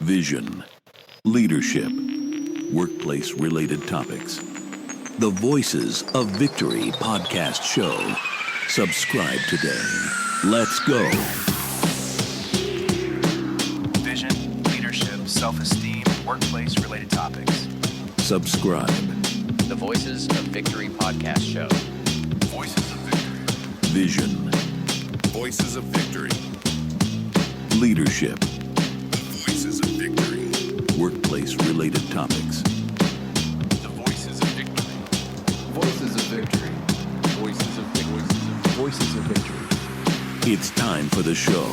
vision, leadership, workplace-related topics. The Voices of Victory podcast show. Subscribe today. Let's go. Vision, leadership, self-esteem, workplace-related topics. Subscribe. The Voices of Victory podcast show. Voices of Victory. Vision, Voices of Victory. leadership, Voices of Victory. workplace-related topics. The Voices of Victory. Voices of Victory. Voices of Victory. Voices of Victory. It's time for the show.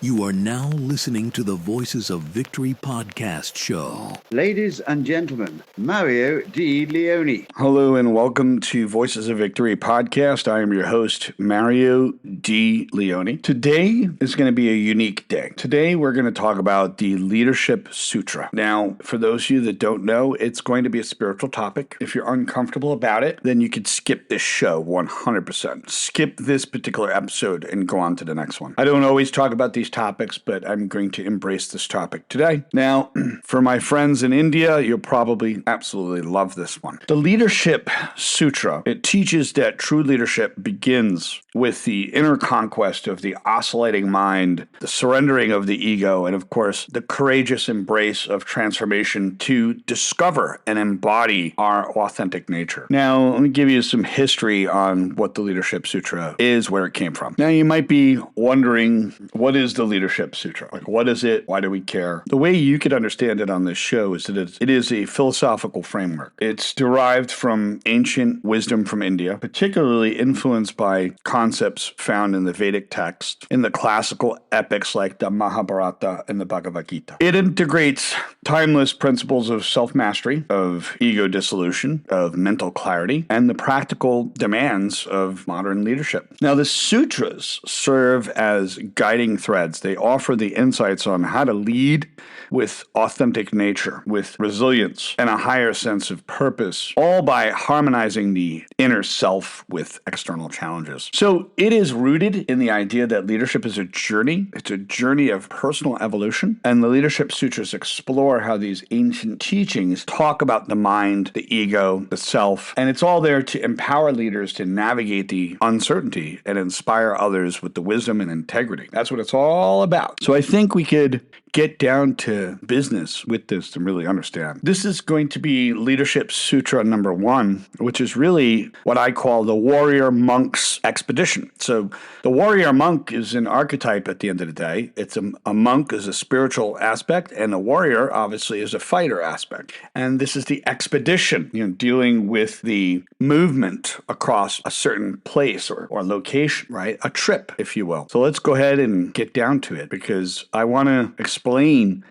You are now listening to the Voices of Victory podcast show. Ladies and gentlemen, Mario Di Leone. Hello and welcome to Voices of Victory podcast. I am your host, Mario Di Leone. Today is going to be a unique day. Today we're going to talk about the Leadership Sutra. Now, for those of you that don't know, it's going to be a spiritual topic. If you're uncomfortable about it, then you could skip this show 100%. Skip this particular episode and go on to the next one. I don't always talk about these topics, but I'm going to embrace this topic today. Now, for my friends in India, you'll probably absolutely love this one. The Leadership Sutra, it teaches that true leadership begins with the inner conquest of the oscillating mind, the surrendering of the ego, and of course, the courageous embrace of transformation to discover and embody our authentic nature. Now, let me give you some history on what the Leadership Sutra is, where it came from. Now, you might be wondering, what is the Leadership Sutra? Like, what is it? Why do we care? The way you could understand it on this show is that it is a philosophical framework. It's derived from ancient wisdom from India, particularly influenced by concepts found in the Vedic text, in the classical epics like the Mahabharata and the Bhagavad Gita. It integrates timeless principles of self-mastery, of ego dissolution, of mental clarity, and the practical demands of modern leadership. Now, the sutras serve as guiding threads. They offer the insights on how to lead with authentic nature, with resilience, and a higher sense of purpose, all by harmonizing the inner self with external challenges. So it is rooted in the idea that leadership is a journey. It's a journey of personal evolution, and the Leadership Sutras explore how these ancient teachings talk about the mind, the ego, the self, and it's all there to empower leaders to navigate the uncertainty and inspire others with the wisdom and integrity. That's what it's all about. So I think we could get down to business with this to really understand. This is going to be Leadership Sutra number 1, which is really what I call the warrior monk's expedition. So the warrior monk is an archetype at the end of the day. It's a monk is a spiritual aspect, and a warrior obviously is a fighter aspect. And this is the expedition, dealing with the movement across a certain place or location, right? A trip, if you will. So let's go ahead and get down to it, because I want to explain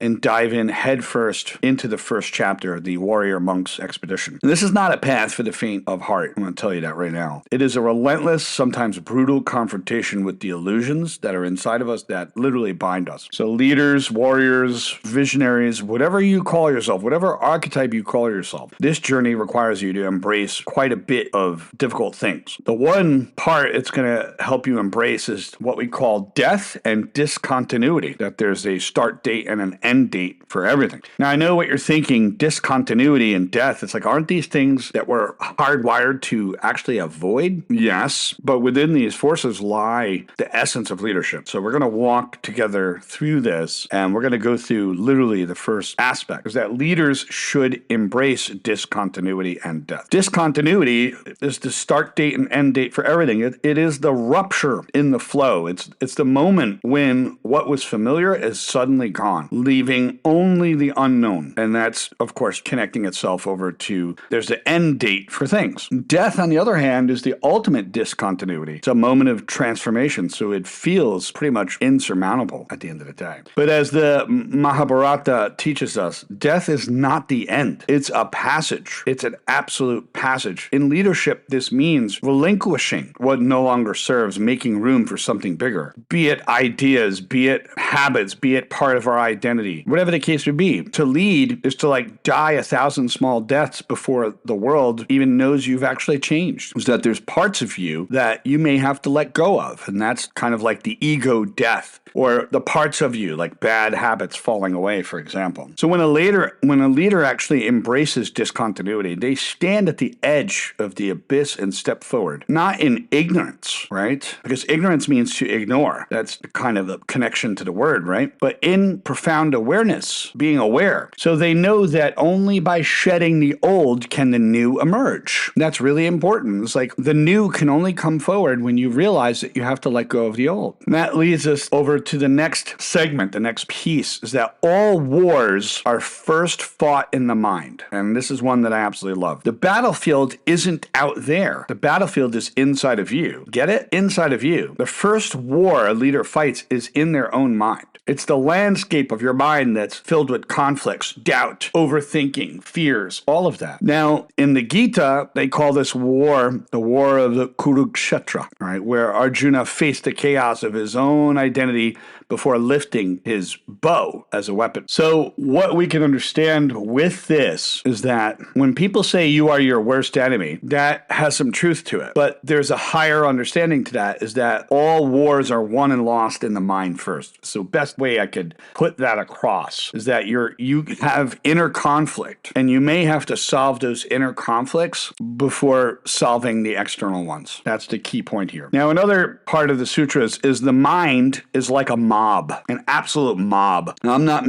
and dive in headfirst into the first chapter, the warrior monk's expedition. And this is not a path for the faint of heart. I'm going to tell you that right now. It is a relentless, sometimes brutal confrontation with the illusions that are inside of us that literally bind us. So leaders, warriors, visionaries, whatever you call yourself, whatever archetype you call yourself, this journey requires you to embrace quite a bit of difficult things. The one part it's going to help you embrace is what we call death and discontinuity, that there's a start date and an end date for everything. Now, I know what you're thinking, discontinuity and death. It's like, aren't these things that we're hardwired to actually avoid? Yes, but within these forces lie the essence of leadership. So we're going to walk together through this, and we're going to go through literally the first aspect, is that leaders should embrace discontinuity and death. Discontinuity is the start date and end date for everything. It is the rupture in the flow. It's the moment when what was familiar is suddenly gone, leaving only the unknown. And that's, of course, connecting itself over to there's the end date for things. Death, on the other hand, is the ultimate discontinuity. It's a moment of transformation, so it feels pretty much insurmountable at the end of the day. But as the Mahabharata teaches us, death is not the end. It's a passage. It's an absolute passage. In leadership, this means relinquishing what no longer serves, making room for something bigger, be it ideas, be it habits, be it part of our identity, whatever the case would be. To lead is to like die 1,000 small deaths before the world even knows you've actually changed. Is that there's parts of you that you may have to let go of. And that's kind of like the ego death, or the parts of you like bad habits falling away, for example. So when a leader actually embraces discontinuity, they stand at the edge of the abyss and step forward, not in ignorance, right? Because ignorance means to ignore. That's kind of the connection to the word, right? But in profound awareness, being aware. So they know that only by shedding the old can the new emerge. That's really important. It's like the new can only come forward when you realize that you have to let go of the old. And that leads us over to the next segment, the next piece, is that all wars are first fought in the mind. And this is one that I absolutely love. The battlefield isn't out there. The battlefield is inside of you. Get it? Inside of you. The first war a leader fights is in their own mind. It's the landscape of your mind that's filled with conflicts, doubt, overthinking, fears, all of that. Now, in the Gita, they call this war the war of the Kurukshetra, right? Where Arjuna faced the chaos of his own identity before lifting his bow as a weapon. So what we can understand with this is that when people say you are your worst enemy, that has some truth to it. But there's a higher understanding to that, is that all wars are won and lost in the mind first. So best way I could put that across is that you have inner conflict, and you may have to solve those inner conflicts before solving the external ones. That's the key point here. Now, another part of the sutras is the mind is like a mob, an absolute mob. Now, I'm not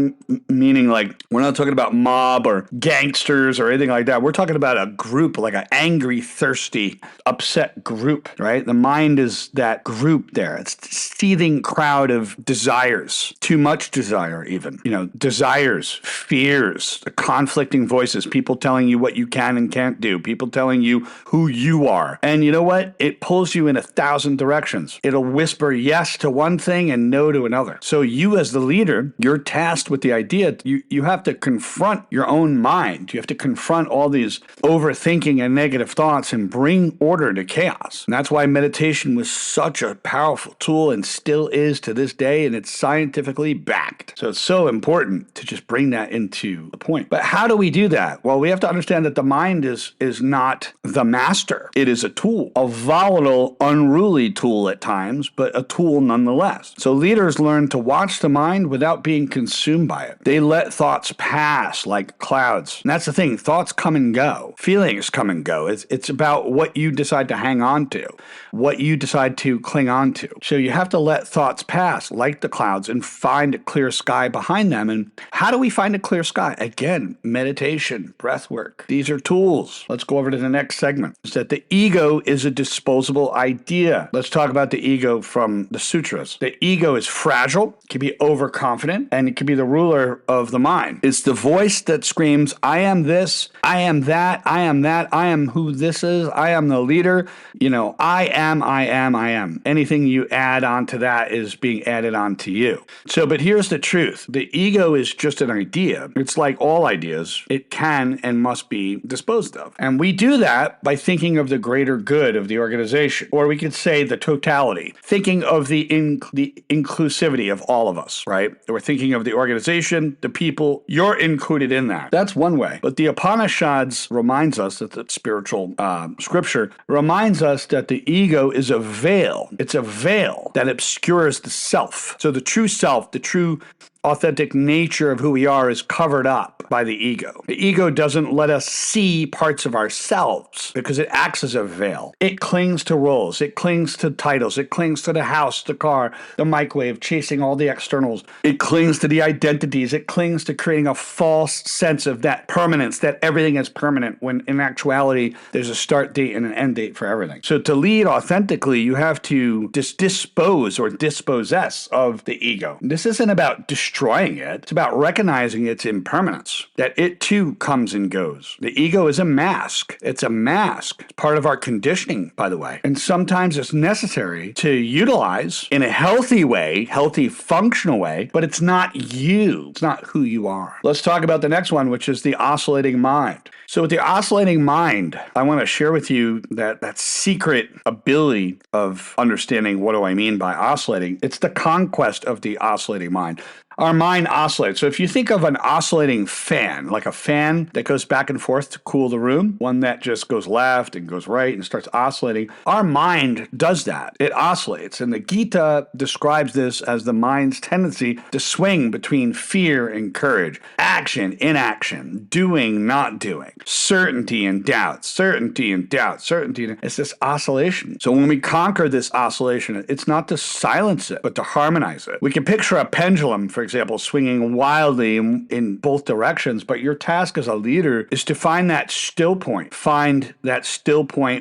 meaning like, we're not talking about mob or gangsters or anything like that. We're talking about a group, like an angry, thirsty, upset group, right? The mind is that group there. It's a seething crowd of desires, too much desire even, desires, fears, conflicting voices, people telling you what you can and can't do, people telling you who you are. And you know what? It pulls you in 1,000 directions. It'll whisper yes to one thing and no to another. So you as the leader, you're tasked with the idea, you have to confront your own mind. You have to confront all these overthinking and negative thoughts and bring order to chaos. And that's why meditation was such a powerful tool and still is to this day, and it's scientifically backed. So it's so important to just bring that into the point. But how do we do that? Well, we have to understand that the mind is not the master. It is a tool, a volatile, unruly tool at times, but a tool nonetheless. So leaders learn to watch the mind without being consumed by it. They let thoughts pass like clouds. And that's the thing. Thoughts come and go. Feelings come and go. It's about what you decide to hang on to, what you decide to cling on to. So you have to let thoughts pass like the clouds and find a clear sky behind them. And how do we find a clear sky? Again, meditation, breath work. These are tools. Let's go over to the next segment. It's that the ego is a disposable idea. Let's talk about the ego from the sutras. The ego is fragile, it can be overconfident, and it can be the ruler of the mind. It's the voice that screams, I am this, I am that, I am that, I am who this is, I am the leader. I am. Anything you add on to that is being added on to you. So, but here's the truth. The ego is just an idea. It's like all ideas. It can and must be disposed of. And we do that by thinking of the greater good of the organization, or we could say the totality, thinking of the inclusivity of all of us, right? We're thinking of the organization, the people, you're included in that. That's one way. But the Upanishads reminds us that the spiritual scripture reminds us that the ego is a veil. It's a veil that obscures the self. So the true self, the true authentic nature of who we are is covered up by the ego. The ego doesn't let us see parts of ourselves because it acts as a veil. It clings to roles. It clings to titles. It clings to the house, the car, the microwave, chasing all the externals. It clings to the identities. It clings to creating a false sense of that permanence, that everything is permanent, when in actuality, there's a start date and an end date for everything. So to lead authentically, you have to dispose or dispossess of the ego. This isn't about destroying it. It's about recognizing its impermanence, that it too comes and goes. The ego is a mask. It's a mask. It's part of our conditioning, by the way. And sometimes it's necessary to utilize in a healthy way, healthy, functional way, but it's not you. It's not who you are. Let's talk about the next one, which is the oscillating mind. So with the oscillating mind, I want to share with you that secret ability of understanding what do I mean by oscillating. It's the conquest of the oscillating mind. our mind oscillates. So if you think of an oscillating fan, like a fan that goes back and forth to cool the room, one that just goes left and goes right and starts oscillating, our mind does that. It oscillates. And the Gita describes this as the mind's tendency to swing between fear and courage, action, inaction, doing, not doing, certainty and doubt, certainty and doubt, certainty. It's this oscillation. So when we conquer this oscillation, it's not to silence it, but to harmonize it. We can picture a pendulum, for example, swinging wildly in both directions, but your task as a leader is to find that still point,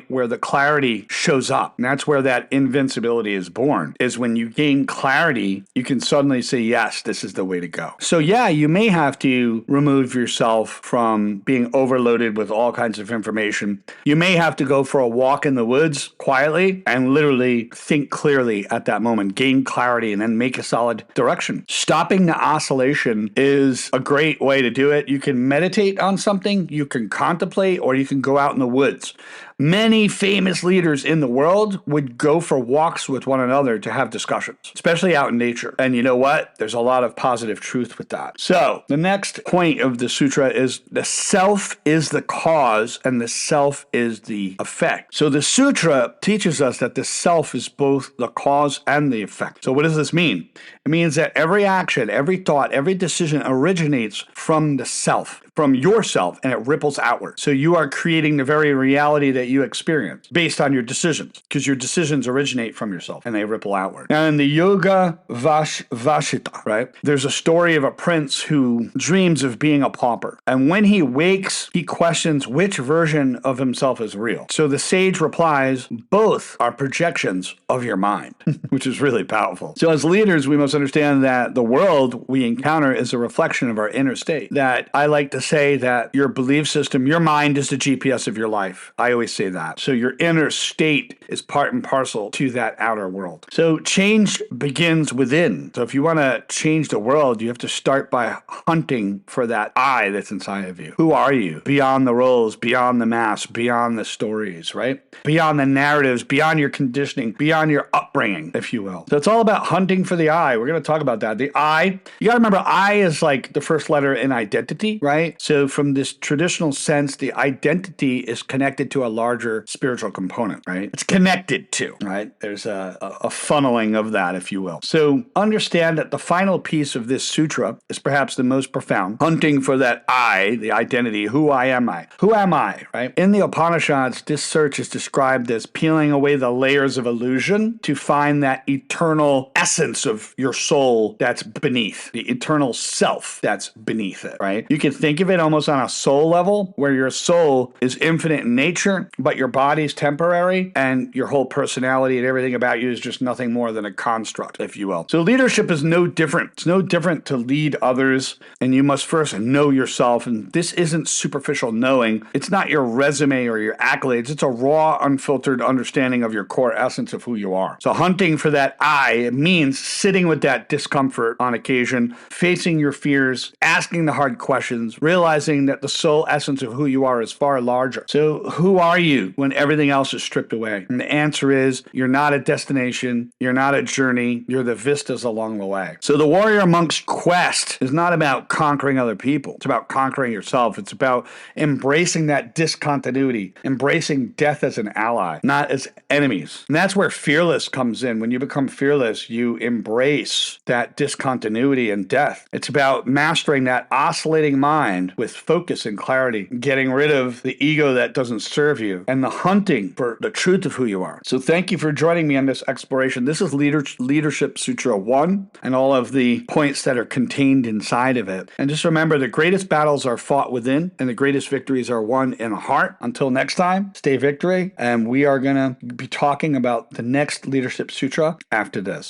where the clarity shows up. And that's where that invincibility is born, is when you gain clarity, you can suddenly say, yes, this is the way to go. So yeah, you may have to remove yourself from being overloaded with all kinds of information. You may have to go for a walk in the woods quietly and literally think clearly at that moment, gain clarity, and then make a solid direction. Stopping the oscillation is a great way to do it. You can meditate on something, you can contemplate, or you can go out in the woods. Many famous leaders in the world would go for walks with one another to have discussions, especially out in nature. And you know what? There's a lot of positive truth with that. So the next point of the sutra is the self is the cause and the self is the effect. So the sutra teaches us that the self is both the cause and the effect. So what does this mean? It means that every action, every thought, every decision originates from the self, from yourself, and it ripples outward. So you are creating the very reality that you experience based on your decisions, because your decisions originate from yourself and they ripple outward. Now in the Yoga Vashita, right, there's a story of a prince who dreams of being a pauper. And when he wakes, he questions which version of himself is real. So the sage replies, both are projections of your mind, which is really powerful. So as leaders, we must understand that the world we encounter is a reflection of our inner state. That I like to say that your belief system, your mind is the GPS of your life. I always say that. So your inner state is part and parcel to that outer world. So change begins within. So if you want to change the world, you have to start by hunting for that I that's inside of you. Who are you? Beyond the roles, beyond the mask, beyond the stories, right? Beyond the narratives, beyond your conditioning, beyond your upbringing, if you will. So it's all about hunting for the I. We're going to talk about that. The I, you got to remember, I is like the first letter in identity, right? So from this traditional sense, the identity is connected to a larger spiritual component, right? It's connected to, right? There's a funneling of that, if you will. So understand that the final piece of this sutra is perhaps the most profound. Hunting for that I, the identity, who am I? Who am I, right? In the Upanishads, this search is described as peeling away the layers of illusion to find that eternal essence of your soul that's beneath, the eternal self that's beneath it, right? You can think of it almost on a soul level, where your soul is infinite in nature, but your body's temporary, and your whole personality and everything about you is just nothing more than a construct, if you will. So leadership is no different. It's no different to lead others, and you must first know yourself. And this isn't superficial knowing. It's not your resume or your accolades. It's a raw, unfiltered understanding of your core essence of who you are. So hunting for that I, it means sitting with that discomfort on occasion, facing your fears, asking the hard questions, realizing that the soul essence of who you are is far larger. So who are you when everything else is stripped away? And the answer is, you're not a destination, you're not a journey, you're the vistas along the way. So the warrior monk's quest is not about conquering other people. It's about conquering yourself. It's about embracing that discontinuity, embracing death as an ally, not as enemies. And that's where fearless comes in. When you become fearless, you embrace that discontinuity and death. It's about mastering that oscillating mind with focus and clarity, getting rid of the ego that doesn't serve you, and the hunting for the truth of who you are. So thank you for joining me on this exploration. This is Leadership Sutra 1 and all of the points that are contained inside of it. And just remember, the greatest battles are fought within, and the greatest victories are won in the heart. Until next time, stay victory, and we are going to be talking about the next Leadership Sutra after this.